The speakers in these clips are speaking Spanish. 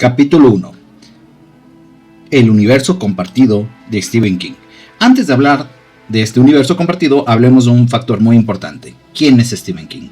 Capítulo 1. El universo compartido de Stephen King. Antes de hablar de este universo compartido, hablemos de un factor muy importante. ¿Quién es Stephen King?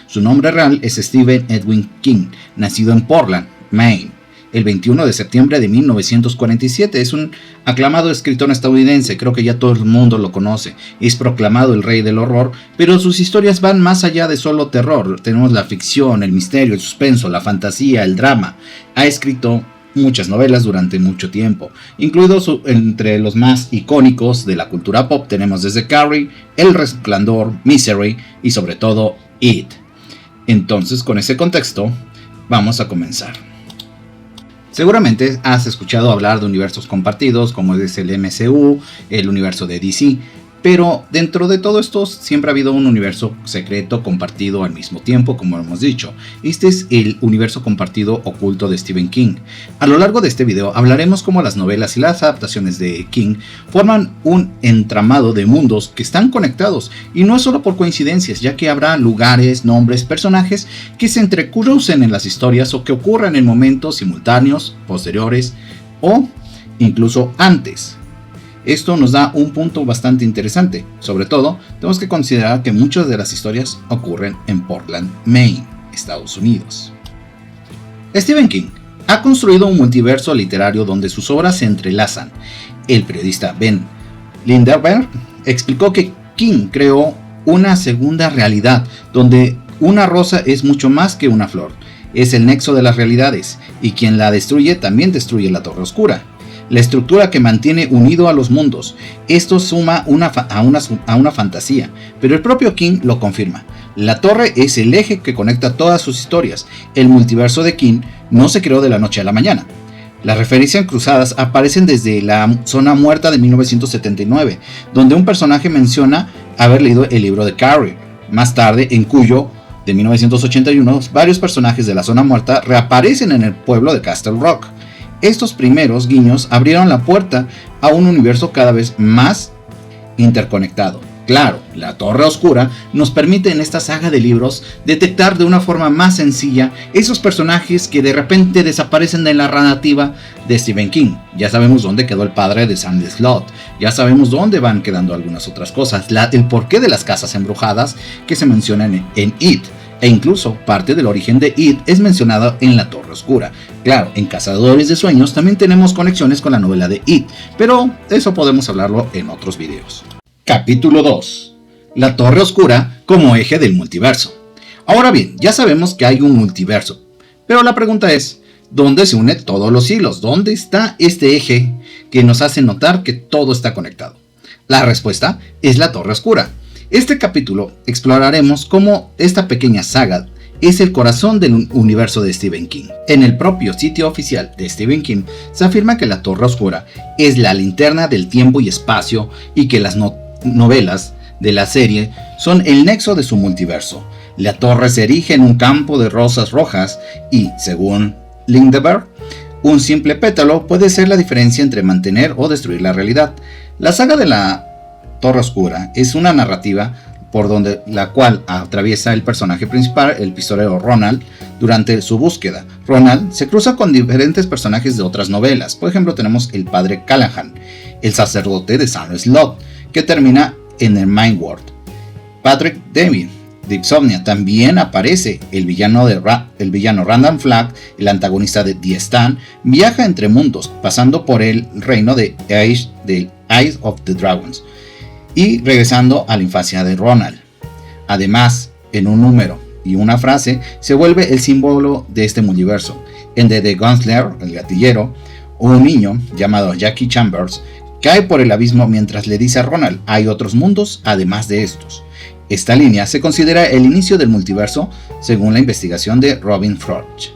Su nombre real es Stephen Edwin King, nacido en Portland, Maine, el 21 de septiembre de 1947. Es un aclamado escritor estadounidense, creo que ya todo el mundo lo conoce. Es proclamado el rey del horror, pero sus historias van más allá de solo terror. Tenemos la ficción, el misterio, el suspenso, la fantasía, el drama. Ha escrito muchas novelas durante mucho tiempo, incluidos entre los más icónicos de la cultura pop tenemos desde Carrie, El Resplandor, Misery y sobre todo It. Entonces, con ese contexto, vamos a comenzar. Seguramente has escuchado hablar de universos compartidos como es el MCU, el universo de DC, pero dentro de todo esto siempre ha habido un universo secreto compartido al mismo tiempo, como hemos dicho. Este es el universo compartido oculto de Stephen King. A lo largo de este video hablaremos cómo las novelas y las adaptaciones de King forman un entramado de mundos que están conectados, y no es solo por coincidencias, ya que habrá lugares, nombres, personajes que se entrecrucen en las historias o que ocurran en momentos simultáneos, posteriores o incluso antes. Esto nos da un punto bastante interesante. Sobre todo, tenemos que considerar que muchas de las historias ocurren en Portland, Maine, Estados Unidos. Stephen King ha construido un multiverso literario donde sus obras se entrelazan. El periodista Ben Lindbergh explicó que King creó una segunda realidad, donde una rosa es mucho más que una flor. Es el nexo de las realidades, y quien la destruye también destruye la Torre Oscura. La estructura que mantiene unido a los mundos. Esto suma a una fantasía, pero el propio King lo confirma. La torre es el eje que conecta todas sus historias. El multiverso de King no se creó de la noche a la mañana. Las referencias cruzadas aparecen desde la Zona Muerta de 1979, donde un personaje menciona haber leído el libro de Carrie. Más tarde, en Cuyo, de 1981, varios personajes de la Zona Muerta reaparecen en el pueblo de Castle Rock. Estos primeros guiños abrieron la puerta a un universo cada vez más interconectado. Claro, la Torre Oscura nos permite en esta saga de libros detectar de una forma más sencilla esos personajes que de repente desaparecen de la narrativa de Stephen King. Ya sabemos dónde quedó el padre de Sandy Slott, ya sabemos dónde van quedando algunas otras cosas, el porqué de las casas embrujadas que se mencionan en It. E incluso parte del origen de It es mencionado en la Torre Oscura. Claro, en Cazadores de Sueños también tenemos conexiones con la novela de It, pero eso podemos hablarlo en otros videos. Capítulo 2. La Torre Oscura como eje del multiverso. Ahora bien, ya sabemos que hay un multiverso, pero la pregunta es, ¿dónde se unen todos los hilos? ¿Dónde está este eje que nos hace notar que todo está conectado? La respuesta es la Torre Oscura. Este capítulo exploraremos cómo esta pequeña saga es el corazón del universo de Stephen King. En el propio sitio oficial de Stephen King se afirma que la Torre Oscura es la linterna del tiempo y espacio y que las novelas de la serie son el nexo de su multiverso. La torre se erige en un campo de rosas rojas y, según Lindbergh, un simple pétalo puede ser la diferencia entre mantener o destruir la realidad. La saga de la Torre Oscura es una narrativa por donde la cual atraviesa el personaje principal, el pistolero Ronald, durante su búsqueda. Ronald se cruza con diferentes personajes de otras novelas. Por ejemplo, tenemos el padre Callahan, el sacerdote de Sandy Slott, que termina en el Mind World. Patrick Dempsey de Insomnia también aparece. El villano Randall Flagg, el antagonista de The Stand, viaja entre mundos, pasando por el reino de Eyes of the Dragons y regresando a la infancia de Ronald. Además, en un número y una frase se vuelve el símbolo de este multiverso. En The Gunslinger, el gatillero, un niño llamado Jackie Chambers cae por el abismo mientras le dice a Ronald: hay otros mundos además de estos. Esta línea se considera el inicio del multiverso según la investigación de Robin Frosch.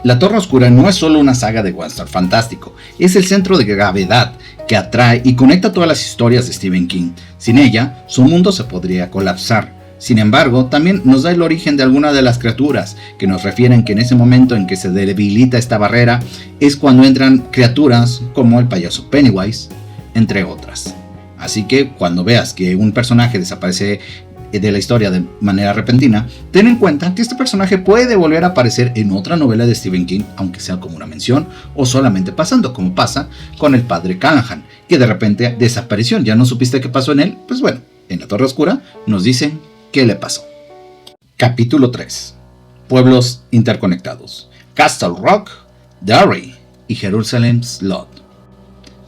La Torre Oscura no es solo una saga de western fantástico, es el centro de gravedad que atrae y conecta todas las historias de Stephen King. Sin ella, su mundo se podría colapsar. Sin embargo, también nos da el origen de algunas de las criaturas, que nos refieren que en ese momento en que se debilita esta barrera, es cuando entran criaturas como el payaso Pennywise, entre otras. Así que cuando veas que un personaje desaparece de la historia de manera repentina, ten en cuenta que este personaje puede volver a aparecer en otra novela de Stephen King, aunque sea como una mención o solamente pasando, como pasa con el padre Callahan, que de repente desapareció. ¿Ya no supiste qué pasó en él? Pues bueno, en La Torre Oscura nos dicen qué le pasó. Capítulo 3. Pueblos interconectados. Castle Rock, Derry y Jerusalem's Lot.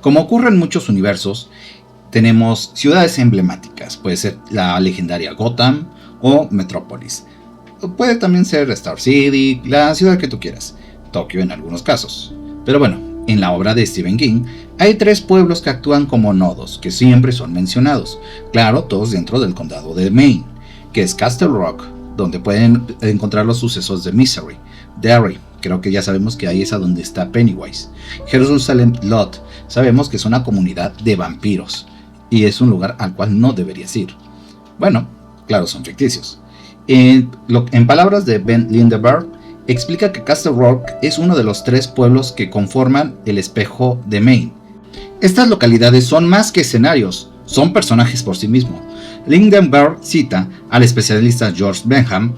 Como ocurre en muchos universos, tenemos ciudades emblemáticas. Puede ser la legendaria Gotham o Metrópolis. Puede también ser Star City, la ciudad que tú quieras. Tokio en algunos casos. Pero bueno, en la obra de Stephen King hay 3 pueblos que actúan como nodos, que siempre son mencionados. Claro, todos dentro del condado de Maine, que es Castle Rock, donde pueden encontrar los sucesos de Misery. Derry, creo que ya sabemos que ahí es a donde está Pennywise. Jerusalem Lot, sabemos que es una comunidad de vampiros y es un lugar al cual no deberías ir. Bueno, claro, son ficticios. En palabras de Ben Lindbergh, explica que Castle Rock es uno de los 3 pueblos que conforman el espejo de Maine. Estas localidades son más que escenarios, son personajes por sí mismos. Lindbergh cita al especialista George Benham,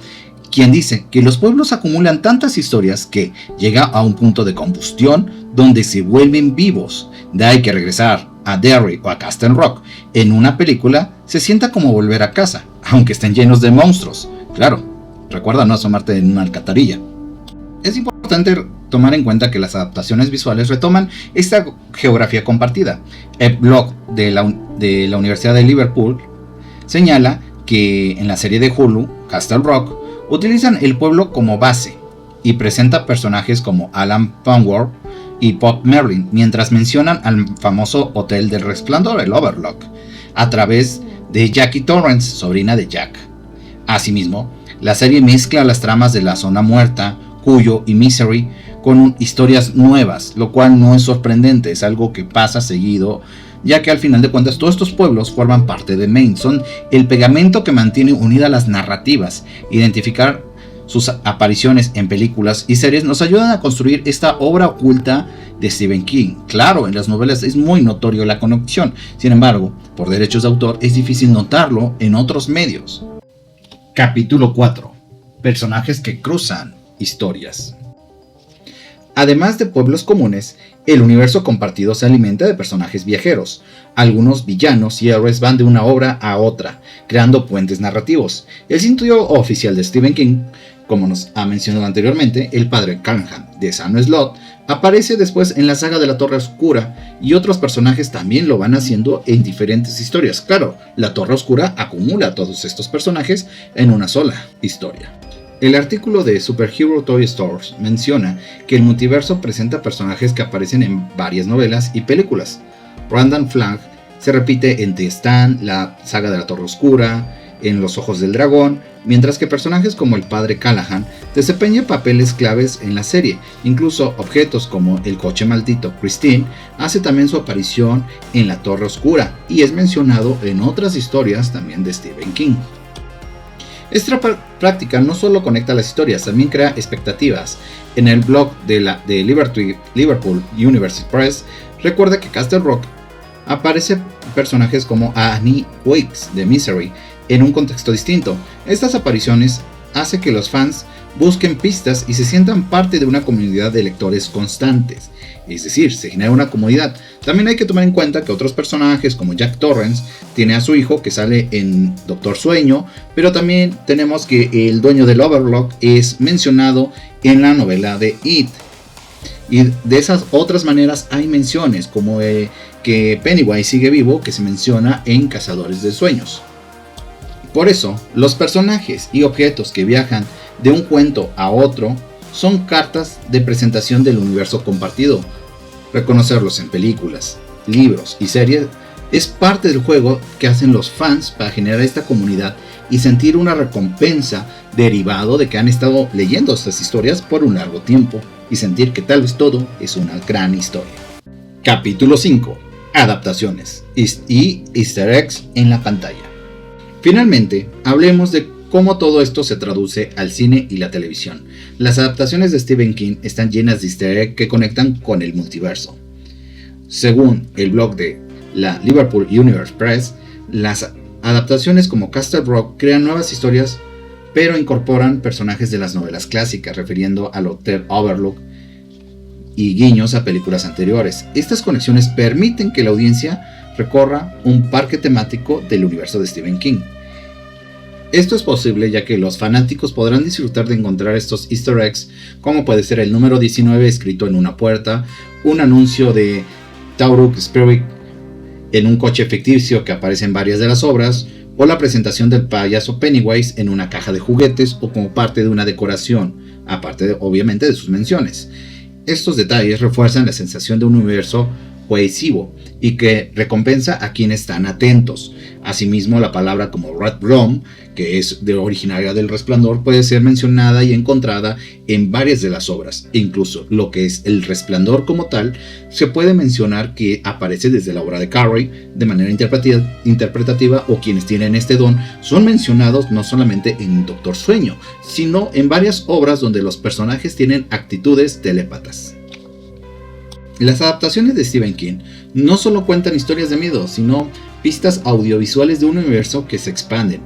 quien dice que los pueblos acumulan tantas historias que llega a un punto de combustión donde se vuelven vivos. De ahí que regresar a Derry o a Castle Rock en una película se sienta como volver a casa, aunque estén llenos de monstruos. Claro, recuerda no asomarte en una alcantarilla. Es importante tomar en cuenta que las adaptaciones visuales retoman esta geografía compartida. El blog de la Universidad de Liverpool señala que en la serie de Hulu, Castle Rock, utilizan el pueblo como base y presenta personajes como Alan Pangborn y Pop Merlin, mientras mencionan al famoso Hotel del Resplandor, el Overlook, a través de Jackie Torrance, sobrina de Jack. Asimismo, la serie mezcla las tramas de La Zona Muerta, Cuyo y Misery con historias nuevas, lo cual no es sorprendente, es algo que pasa seguido, ya que al final de cuentas todos estos pueblos forman parte de Maine, son el pegamento que mantiene unidas las narrativas. Identificar sus apariciones en películas y series nos ayudan a construir esta obra oculta de Stephen King. Claro, en las novelas es muy notorio la conexión, sin embargo, por derechos de autor es difícil notarlo en otros medios. Capítulo 4. Personajes que cruzan historias. Además de pueblos comunes, el universo compartido se alimenta de personajes viajeros. Algunos villanos y héroes van de una obra a otra, creando puentes narrativos. El sitio oficial de Stephen King, como nos ha mencionado anteriormente, el padre Callahan de Sano Slot, aparece después en la saga de La Torre Oscura, y otros personajes también lo van haciendo en diferentes historias. Claro, La Torre Oscura acumula a todos estos personajes en una sola historia. El artículo de Superhero Toy Stores menciona que el multiverso presenta personajes que aparecen en varias novelas y películas. Randall Flagg se repite en The Stand, la saga de La Torre Oscura, en Los Ojos del Dragón, mientras que personajes como el padre Callahan desempeñan papeles claves en la serie. Incluso objetos como el coche maldito Christine hace también su aparición en La Torre Oscura y es mencionado en otras historias también de Stephen King. Esta práctica no solo conecta las historias, también crea expectativas. En el blog de Liverpool University Press, recuerda que Castle Rock aparece personajes como Annie Weeks de Misery en un contexto distinto. Estas apariciones hacen que los fans busquen pistas y se sientan parte de una comunidad de lectores constantes. Es decir, se genera una comunidad. También hay que tomar en cuenta que otros personajes como Jack Torrance tiene a su hijo que sale en Doctor Sueño, pero también tenemos que el dueño del Overlook es mencionado en la novela de It. Y de esas otras maneras hay menciones como que Pennywise sigue vivo, que se menciona en Cazadores de Sueños. Por eso, los personajes y objetos que viajan de un cuento a otro son cartas de presentación del universo compartido. Reconocerlos en películas, libros y series es parte del juego que hacen los fans para generar esta comunidad y sentir una recompensa derivado de que han estado leyendo estas historias por un largo tiempo y sentir que tal vez todo es una gran historia. Capítulo 5. Adaptaciones y Easter eggs en la pantalla. Finalmente, hablemos de cómo todo esto se traduce al cine y la televisión. Las adaptaciones de Stephen King están llenas de easter eggs que conectan con el multiverso. Según el blog de la Liverpool University Press, las Adaptaciones como Castle Rock crean nuevas historias, pero incorporan personajes de las novelas clásicas, refiriendo al Hotel Overlook y guiños a películas anteriores. Estas conexiones permiten que la audiencia recorra un parque temático del universo de Stephen King. Esto es posible ya que los fanáticos podrán disfrutar de encontrar estos easter eggs, como puede ser el número 19 escrito en una puerta, un anuncio de Taurus Spirit en un coche ficticio que aparece en varias de las obras, o la presentación del payaso Pennywise en una caja de juguetes o como parte de una decoración, aparte obviamente de sus menciones. Estos detalles refuerzan la sensación de un universo cohesivo y que recompensa a quienes están atentos. Asimismo, la palabra como Red Room, que es originaria del Resplandor, puede ser mencionada y encontrada en varias de las obras. E incluso lo que es el Resplandor como tal, se puede mencionar que aparece desde la obra de Carrie de manera interpretativa, o quienes tienen este don son mencionados no solamente en Doctor Sueño, sino en varias obras donde los personajes tienen actitudes telépatas. Las adaptaciones de Stephen King no solo cuentan historias de miedo, sino pistas audiovisuales de un universo que se expanden.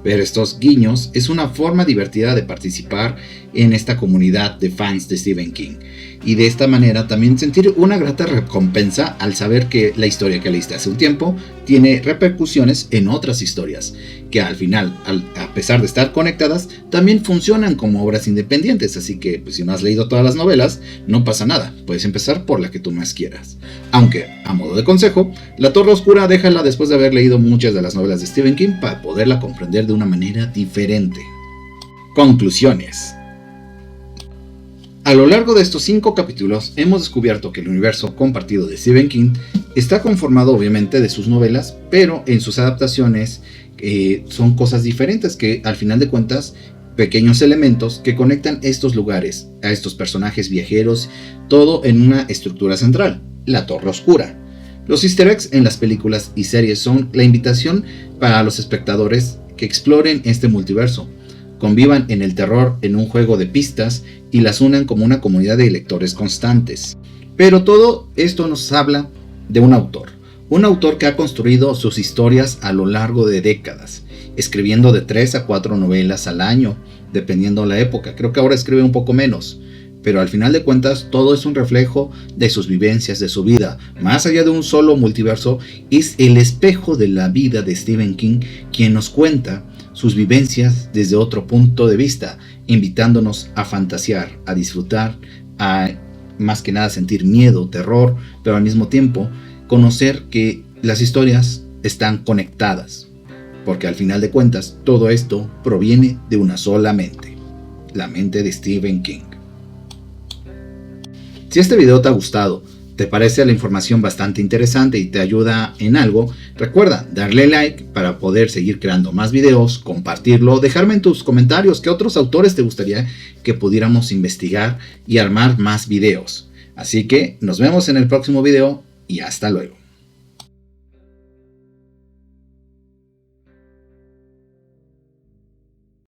Ver estos guiños es una forma divertida de participar en esta comunidad de fans de Stephen King, y de esta manera también sentir una grata recompensa al saber que la historia que leíste hace un tiempo tiene repercusiones en otras historias, que al final, a pesar de estar conectadas, también funcionan como obras independientes. Así que pues, si no has leído todas las novelas, no pasa nada, puedes empezar por la que tú más quieras. Aunque, a modo de consejo, La Torre Oscura déjala después de haber leído muchas de las novelas de Stephen King para poderla comprender de una manera diferente. Conclusiones. A lo largo de estos 5 capítulos hemos descubierto que el universo compartido de Stephen King está conformado obviamente de sus novelas, pero en sus adaptaciones son cosas diferentes que al final de cuentas, pequeños elementos que conectan estos lugares a estos personajes viajeros, todo en una estructura central, la Torre Oscura. Los easter eggs en las películas y series son la invitación para los espectadores que exploren este multiverso, convivan en el terror en un juego de pistas y las unan como una comunidad de lectores constantes. Pero todo esto nos habla de un autor que ha construido sus historias a lo largo de décadas, escribiendo de 3 a 4 novelas al año, dependiendo la época. Creo que ahora escribe un poco menos, pero al final de cuentas todo es un reflejo de sus vivencias, de su vida. Más allá de un solo multiverso, es el espejo de la vida de Stephen King quien nos cuenta sus vivencias desde otro punto de vista, invitándonos a fantasear, a disfrutar, a más que nada sentir miedo, terror, pero al mismo tiempo conocer que las historias están conectadas, porque al final de cuentas todo esto proviene de una sola mente, la mente de Stephen King. Si este video te ha gustado, te parece la información bastante interesante y te ayuda en algo, recuerda darle like para poder seguir creando más videos, compartirlo, dejarme en tus comentarios qué otros autores te gustaría que pudiéramos investigar y armar más videos. Así que nos vemos en el próximo video y hasta luego.